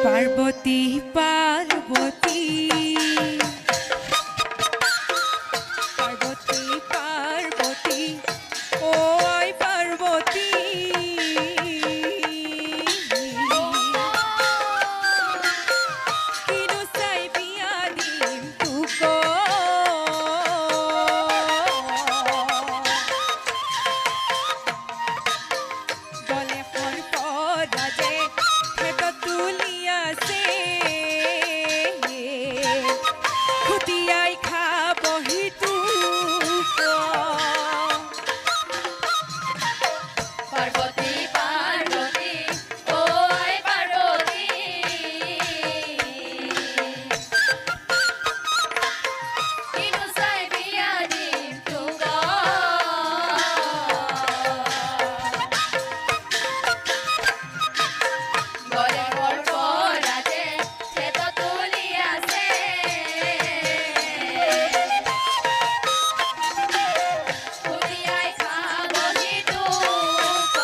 পার্বতী পার্বতী পার্বতী পার্বতী ওই পার্বতী কিনু চাই বিয়া দিম তুক বলে পর রাজে হেত তুলিয়াছে খুতিয়াই খাবহি তুক পার্বতী পার্বতী ওই পার্বতী কিনু চাই বিয়া দিম তুক বলে গল্প রাজে সে তো তুলিয়াছে খুদিয়াই খাবহি তুক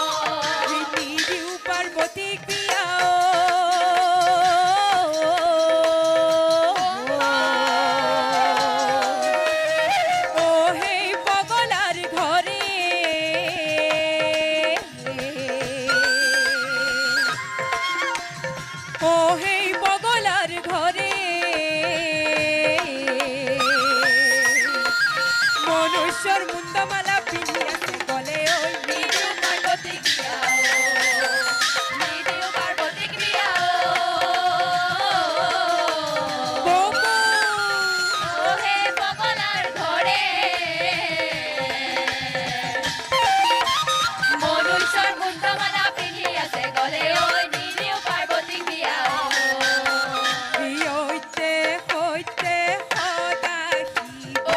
নিদিউ পার্বতী বিয়া ও হে বগলার ঘরে ও হে বগলার ঘরে মনুষ্যর মুন্ডমালা পিন্ধিয়াছে গলে ওই নিদিউ পার্বতী বিয়া নিদিউ পার্বতী বিয়া বৌমা ওহে বগলার ঘরে মনুষ্যর মুন্ডমালা পিন্ধিয়াছে গলে ওই নিদিউ পার্বতী বিয়া হইতে হইতে হদাহিব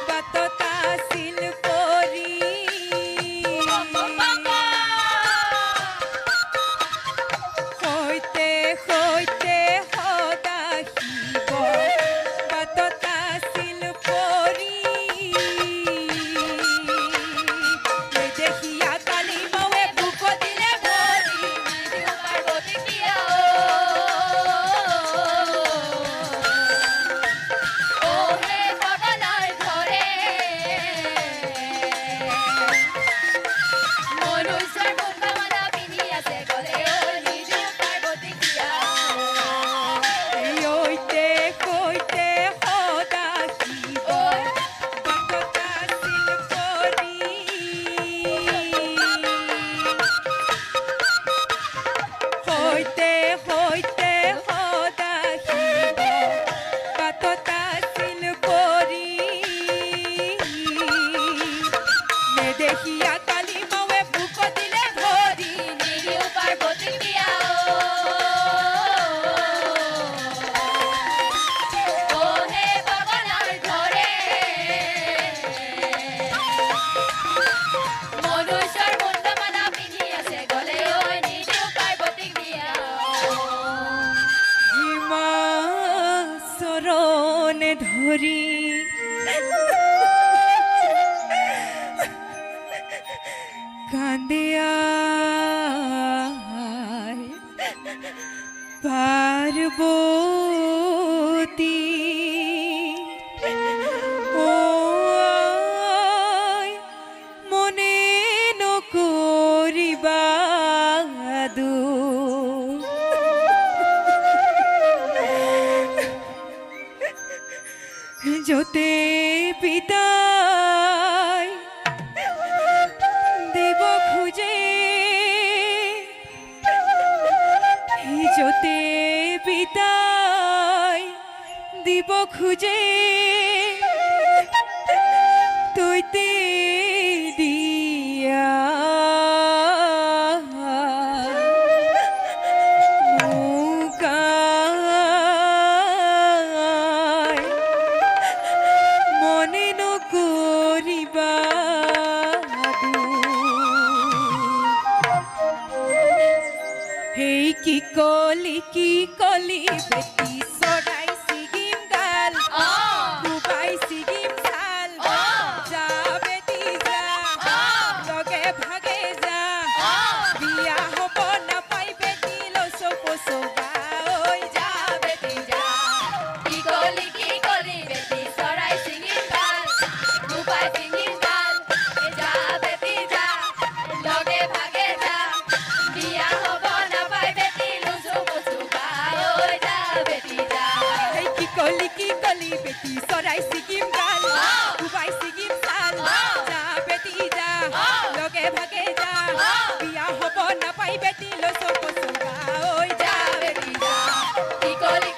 বাততা শিল পরি হইতে হইতে হদাহিব বাততা শিল পরি দেখিয়া কালী মাওয়ে বুক দিলে ভরি নিদিউ পার্বতী বিয়া ওহে বগলার ঘরে মনুষ্যর মুন্ডমালা পিন্ধিয়াছে গলে ওই নিদিউ পার্বতী বিয়া হইতে হইতে হদাহিব বাততা শিল পরি হইতে হইতে হদাহিব বাততা শিল পরি দেখিয়া কালী মাওয়ে বুক দিলে ভরি নিদিউ পার্বতী বিয়া ওহে বগলার ঘরে মনুষ্যর মুন্ডমালা পিন্ধিয়াছে গলে ওই নিদিউ পার্বতী বিয়া হিমা শরণে ধরি কান্দে আয় পার্বতী ও আয় মনে নকরিবা দুঃখ যতে পিতায় দেব খুঁজে যতে পিতায় দিব খুঁজে তৈতে দিয়া মুকায় মনে নকরিবা হেই কি কলি বেটি সদাই সিগিম গাল দুবাই সিগিম সাল যা বেটি যা লগে ভাগে যা বিয়া হব না পাই বেটি লসো পসো কলি বেটি চৰাই ছিগিম গাল ডুবাই ছিগিম ছাল যা বেটি যা লগে ভাগে যা বিয়া হ'ব নাপাই বেটি লৈ চব চৌকা ঐ যা বেটি যা কি কলি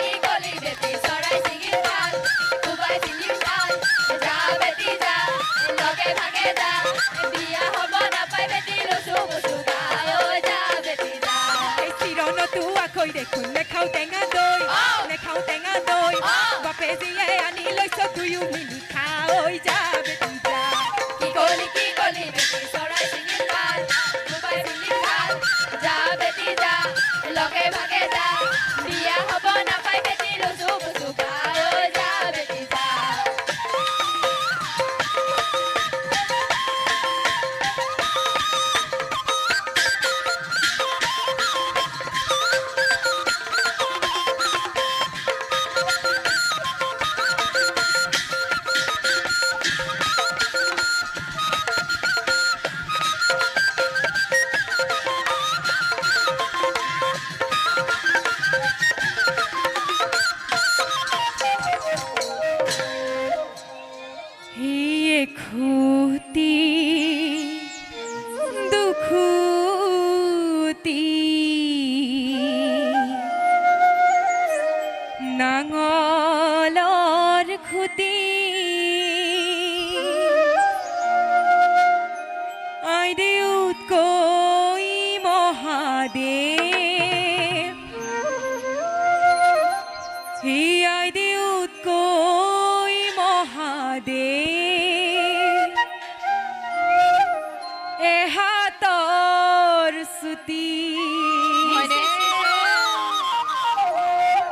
বেটি চৰাই ছিগিম গাল ডুবাই ছিগিম ছাল যা বেটি যা লগে ভাগে যা বিয়া হ'ব নাপাই বেটি লৈছো বচুকা ঐ যা বেটি যা এই চিৰণতো আখৈ দেখোন নেখাও টেঙা দৈ নেখাও টেঙা দৈ বাপে জীয়ে আনি লৈছ দুয়ো মিলি খা ঐ যা বেটি যা কি কলি বেটি চৰাই ছিগিম গাল ডুবাই ছিগিম ছাল যা বেটি যা লগে ভাগে যা বিয়া হ'ব নাপাই বেটি লৈছো বচুকা ঐ যা বেটি যা হিয়ে খুতি দুখুতি নাঙলৰ খুতি আই দেউতকৈ মহাদেৱ হি আই দেউতকৈ মহাদেৱ এহাতৰ চুটি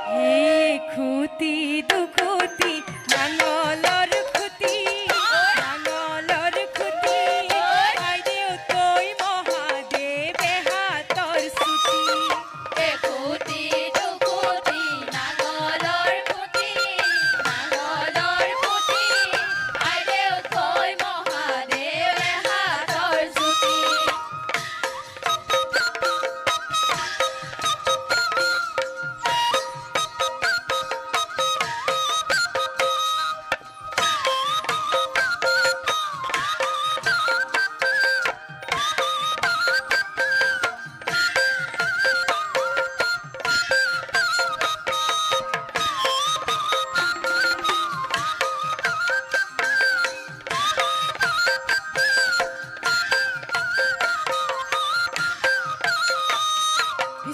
হে খুটি দুখুটি নাঙলৰ খুটি নাঙলৰ খুটি আই দেউতকৈ মহাদেৱ এহাতৰ চুটি খুটি দুখুটি নাঙলৰ খুটি আই দেউতকৈ মহাদেৱ হাতৰ চুটি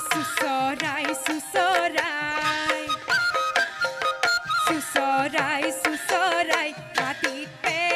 সুচৰাই সুচৰাই সুচৰাই সুচৰাই মাটিত